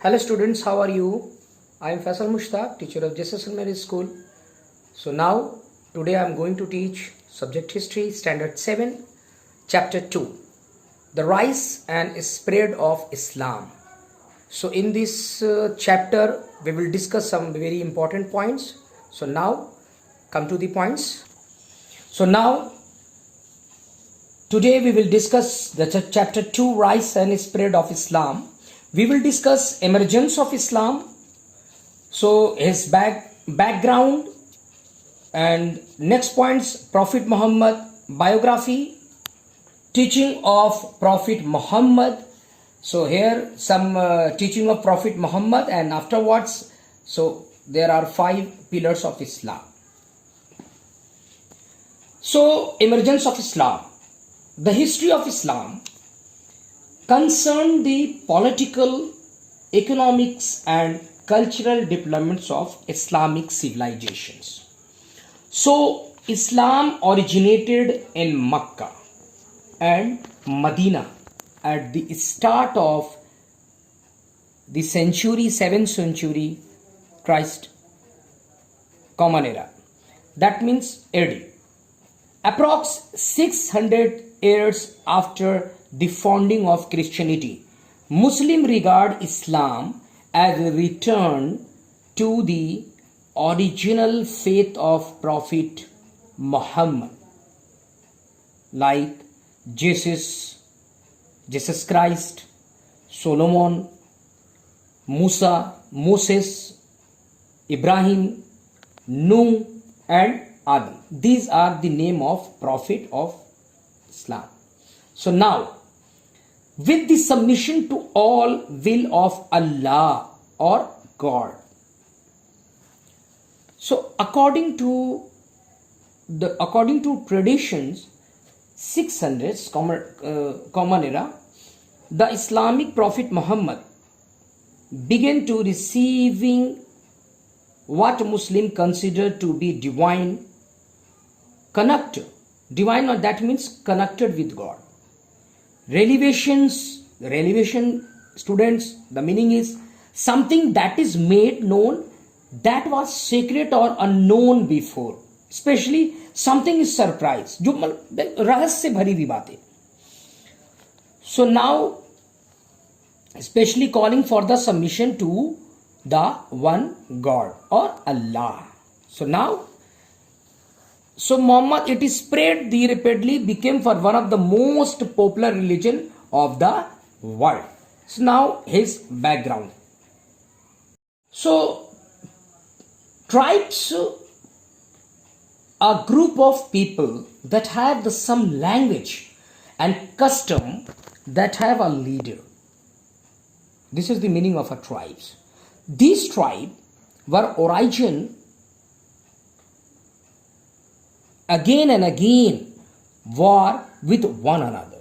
Hello students, how are you? I am Faisal Mushtaq, teacher of Jesus Mary School. So now, today I am going to teach subject history, standard 7, chapter 2, the rise and spread of Islam. So in this chapter, we will discuss some very important points. So now, come to the points. So now, today we will discuss the chapter 2, rise and spread of Islam. We will discuss emergence of Islam, so his background, and next points, Prophet Muhammad biography, teaching of Prophet Muhammad. So here some teaching of Prophet Muhammad, and afterwards, so there are 5 pillars of Islam. So emergence of Islam, the history of Islam concern the political, economics and cultural developments of Islamic civilizations. So Islam originated in Mecca and Medina at the start of the 7th century Christ Common Era. That means AD. Approx 600 years after the founding of Christianity, Muslims regard Islam as a return to the original faith of Prophet Muhammad, like Jesus Christ, Solomon, Musa, Moses, Ibrahim, Nuh and Adam. These are the name of Prophet of Islam. So now, with the submission to all will of Allah or God. So according to traditions, 600s common era, the Islamic Prophet Muhammad began to receiving what Muslim consider to be divine connected. Divine, that means connected with God. Revelation students, the meaning is something that is made known that was secret or unknown before. Especially something is surprise, जो रहस्य से भरी हुई बातें. So now, especially calling for the submission to the one God or Allah. So now, Muhammad, it is spread rapidly, became for one of the most popular religion of the world. So now his background. So tribes, a group of people that have some language and custom that have a leader. This is the meaning of a tribes. These tribes were origin again and again war with one another.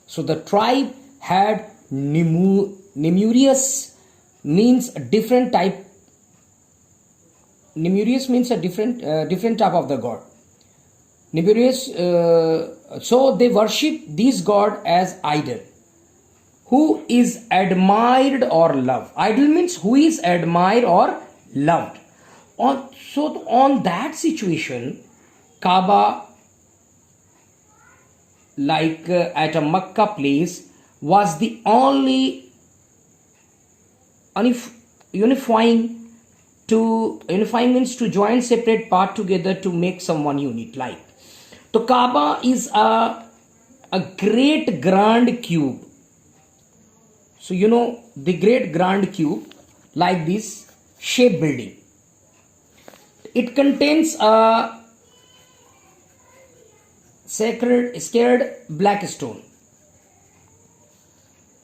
So the tribe had numerous means a different type. Numerous means a different type of the god. Numerous, so they worship this god as idol, who is admired or loved. Idol means who is admired or loved. On that situation, Kaaba, like at a Makkah place, was the only unifying means to join separate part together to make someone unit. Like, so Kaaba is a great grand cube. So you know the great grand cube, like this shape building. It contains a scared black stone.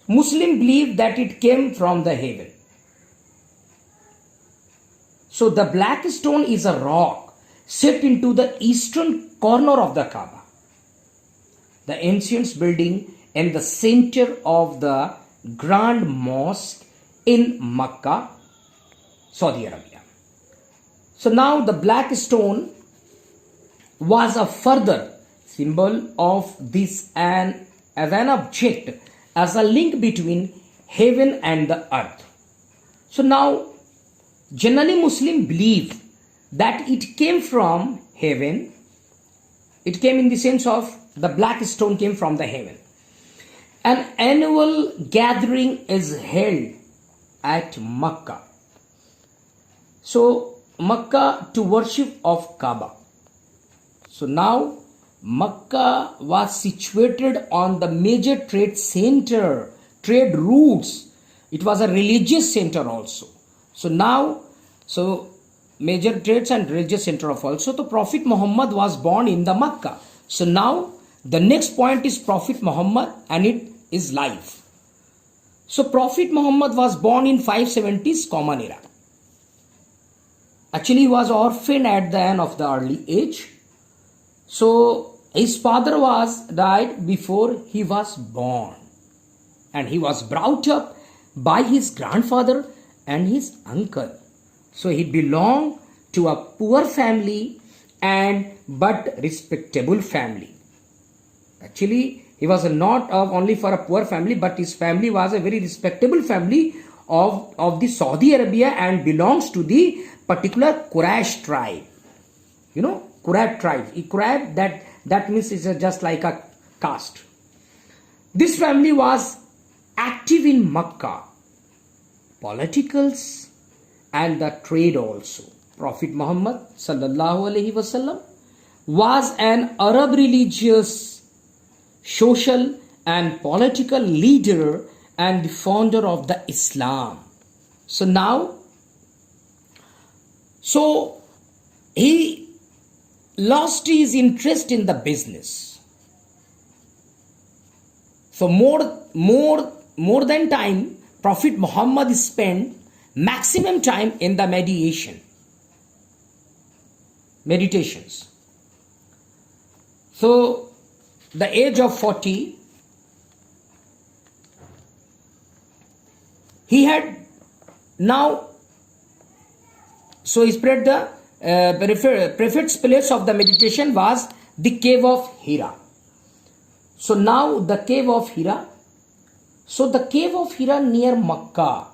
Muslims believe that it came from the heaven. So the black stone is a rock set into the eastern corner of the Kaaba, the ancient building in the center of the Grand Mosque in Mecca, Saudi Arabia. So now the black stone was a further symbol of this and as an object, as a link between heaven and the earth. So now, generally Muslim believe that it came from heaven. It came in the sense of the black stone came from the heaven. An annual gathering is held at Makkah. So Makkah to worship of Kaaba. So now Makkah was situated on the major trade center, trade routes. It was a religious center also. So now, major trades and religious center of also. The Prophet Muhammad was born in the Makkah. So now the next point is Prophet Muhammad and it is life. So Prophet Muhammad was born in 570s Common Era. Actually, he was orphaned at the end of the early age. So his father was died before he was born, and he was brought up by his grandfather and his uncle. So he belonged to a poor family but respectable family. Actually, he was not only for a poor family, but his family was a very respectable family of the Saudi Arabia and belongs to the particular Quraysh tribe. You know, Quraysh tribe. Quraysh, that means it's just like a caste. This family was active in Makkah, politicals and the trade also. Prophet Muhammad sallallahu alaihi wasallam was an Arab religious, social and political leader and the founder of the Islam. So he lost his interest in the business. So more than time, Prophet Muhammad spent maximum time in the meditations. So the age of 40, he had now, so he spread the preferred place of the meditation was the cave of Hira. So now the cave of Hira. So the cave of Hira near Makkah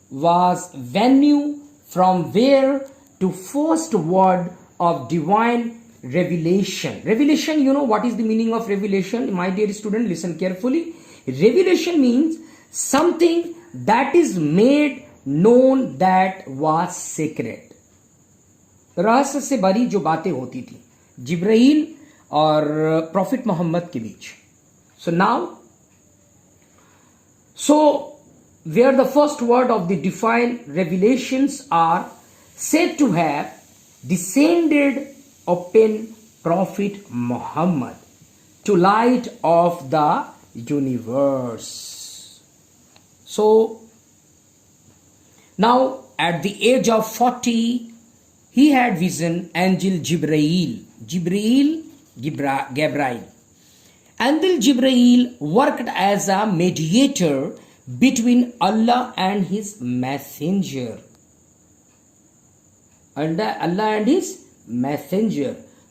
was venue from where to first word of divine revelation. Revelation, you know what is the meaning of revelation? My dear student, listen carefully. Revelation means something that is made known that was secret. रहस्य से भरी जो बातें होती थी जिब्राइल और profit Mohammad के बीच. So where the first word of the divine revelations are said to have descended upon Prophet Muhammad to light of the universe. So now at the age of 40, he had vision angel Gabriel. Angel Jibreel worked as a mediator between Allah and his messenger.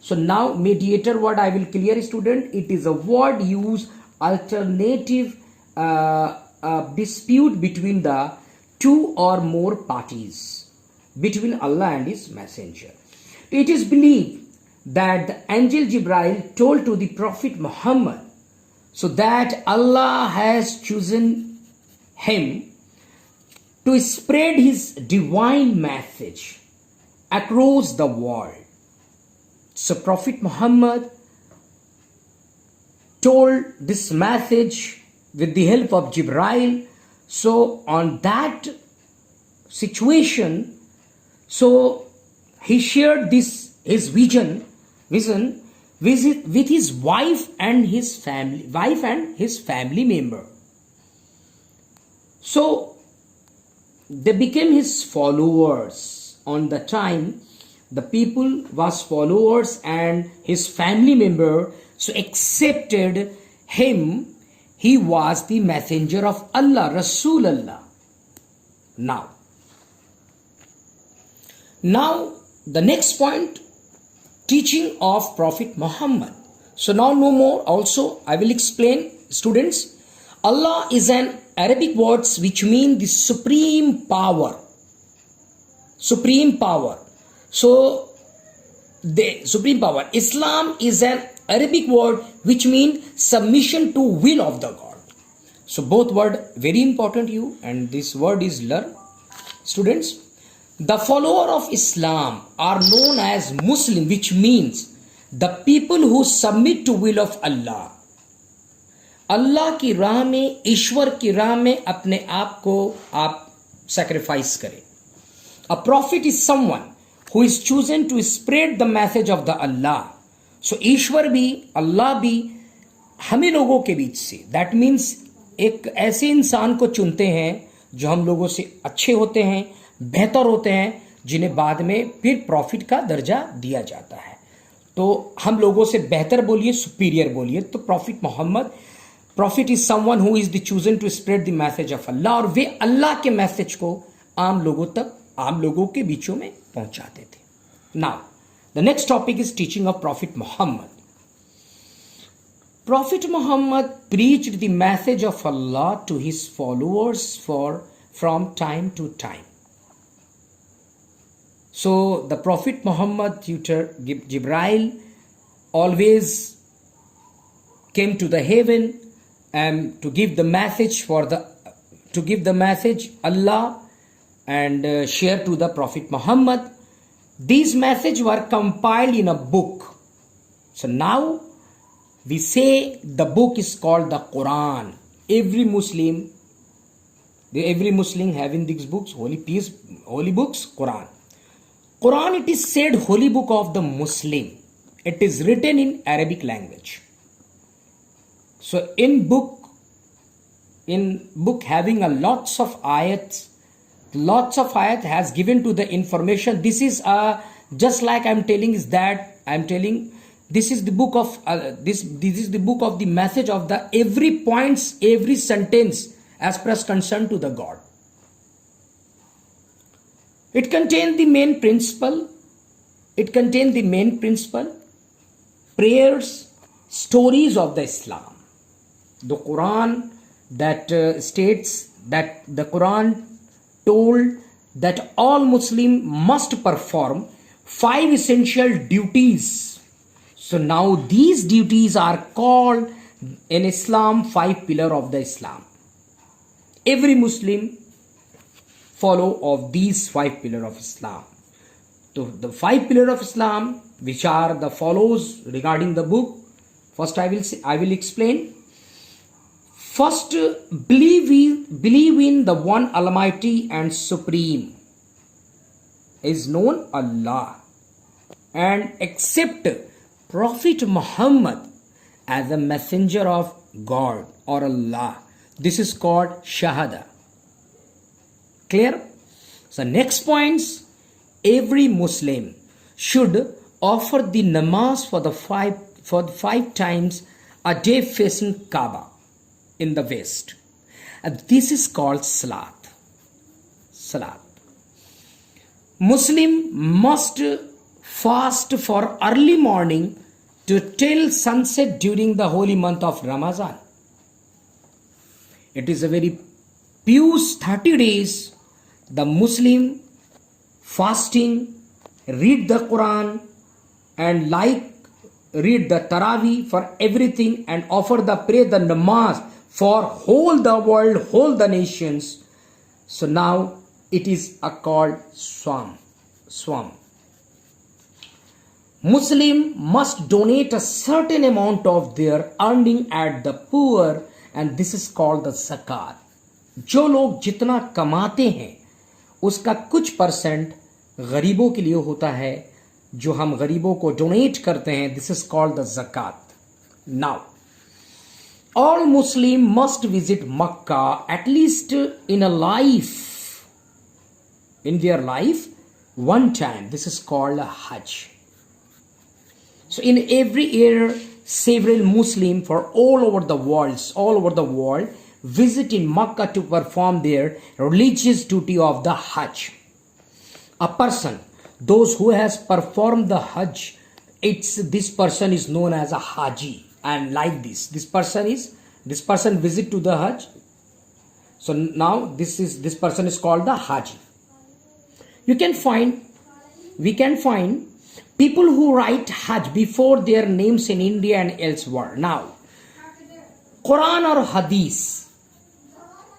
So now mediator word I will clear, student. It is a word used alternative dispute between the two or more parties, between Allah and his messenger. It is believed that the angel Jibreel told to the Prophet Muhammad so that Allah has chosen him to spread his divine message across the world. So Prophet Muhammad told this message with the help of Jibreel. So on that situation, so he shared his vision with his wife and his family member. So they became his followers. On the time the people was followers and his family member so accepted him. He was the messenger of Allah, Rasulullah. Now the next point, teaching of Prophet Muhammad. So now no more, also I will explain, students. Allah is an Arabic words which mean the supreme power. Supreme power. So, the supreme power. Islam is an Arabic word which means submission to will of the God. So both word very important you, and this word is learn. Students, the follower of Islam are known as Muslim, which means the people who submit to will of Allah. अल्लाह की राह में, ईश्वर की राह में अपने आप को आप sacrifice करें. A prophet is someone who is chosen to spread the message of the Allah. So ईश्वर भी, अल्लाह भी हमें लोगों के बीच से, that means एक ऐसे इंसान को चुनते हैं जो हम लोगों से अच्छे होते हैं, बेहतर होते हैं, जिन्हें बाद में फिर प्रॉफिट का दर्जा दिया जाता है. तो हम लोगों से बेहतर बोलिए, सुपीरियर बोलिए. तो prophet Muhammad, prophet is someone who is the chosen to spread the message of Allah, और वे अल्लाह के मैसेज को आम लोगों तक, आम लोगों के बीचों में पहुंचाते थे. Now the next topic is teaching of prophet Muhammad. Prophet Muhammad preached the message of Allah to his followers from time to time. So the Prophet Muhammad tutor Jibril always came to the heaven and to give the message Allah and share to the Prophet Muhammad. These messages were compiled in a book. So now we say the book is called the Quran. Every Muslim having these books, holy books, Quran. Quran, it is said holy book of the Muslim. It is written in Arabic language. So in book having a lots of ayats has given to the information. This is just like I'm telling is that I'm telling. This is the book of this is the book of the message of the every points, every sentence as per concern to the God. It contains the main principle. Prayers, stories of the Islam. The Quran that states that the Quran told that all Muslim must perform 5 essential duties. So now these duties are called in Islam 5 pillars of the Islam. Every Muslim follow of these 5 pillars of Islam. So the 5 pillars of Islam, which are the follows regarding the book. First I will explain. First, believe in the one Almighty and Supreme is known Allah, and accept Prophet Muhammad as a messenger of God or Allah. This is called Shahada. Clear? So next points, every Muslim should offer the namaz for 5 times a day facing Kaaba in the west. And this is called Salat. Muslim must fast for early morning to till sunset during the holy month of Ramadan. It is a very pious 30 days. The Muslim fasting, read the Quran, and read the Taraweeh for everything, and offer pray the namaz for whole the world, whole the nations. So now it is called Swam. Muslim must donate a certain amount of their earning at the poor, and this is called the zakat. जो लोग जितना कमाते हैं उसका कुछ percent गरीबों के लिए होता है, जो हम गरीबों को डोनेट करते हैं. This is called the zakat. Now all Muslim must visit Makkah at least in their life one time. This is called a Hajj. So in every year, several Muslims for all over the world visit in Makkah to perform their religious duty of the Hajj. A person, those who has performed the Hajj, this person is known as a Haji. And like this person visit to the Hajj. So now this person is called the Haji. We can find people who write Hajj before their names in India and elsewhere. Now, Quran or Hadith,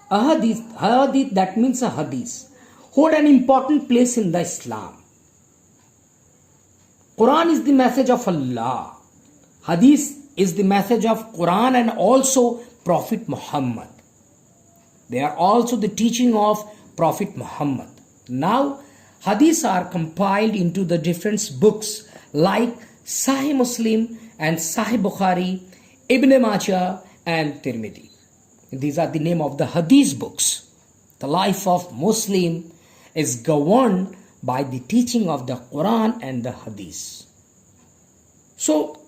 hadith, that means a Hadith, hold an important place in the Islam. Quran is the message of Allah. Hadith is the message of Quran and also Prophet Muhammad. They are also the teaching of Prophet Muhammad. Now, Hadiths are compiled into the different books like Sahih Muslim and Sahih Bukhari, Ibn Majah and Tirmidhi. These are the name of the Hadith books. The life of Muslim is governed by the teaching of the Quran and the Hadith. So,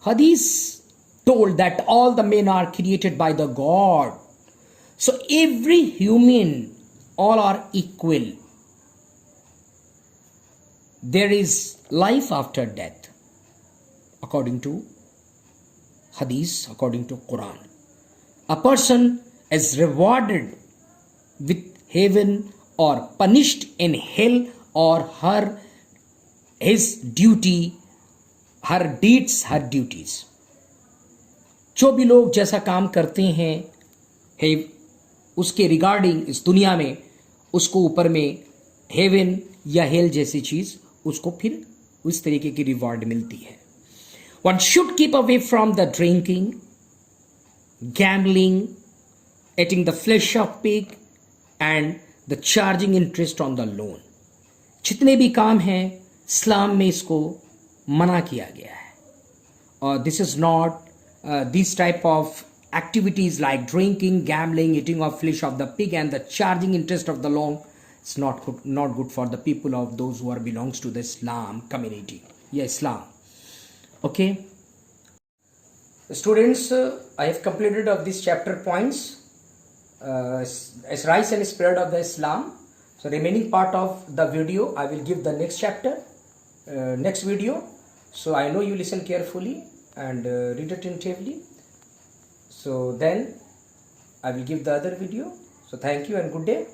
Hadith told that all the men are created by the God. So every human, all are equal. There is life after death, according to Hadith, according to Quran. A person is rewarded with heaven or punished in hell or his duty, her deeds, her duties. जो भी लोग जैसा काम करते हैं उसके regarding इस दुनिया में उसको ऊपर में हेवन या हेल जैसी चीज उसको फिर उस तरीके की रिवॉर्ड मिलती है. One should keep away from the drinking, gambling, eating the flesh of pig and the charging interest on the loan. जितने भी काम हैं इस्लाम में इसको मना किया गया है. और this is not these type of activities like drinking, gambling, eating of flesh of the pig and the charging interest of the loan. It's not good for the people of those who are belongs to the Islam community. Yeah, Islam. Okay. Students, I have completed of these chapter points as rise and spread of the Islam. So remaining part of the video I will give the next chapter, next video. So I know you listen carefully and read attentively. So then I will give the other video. So thank you and good day.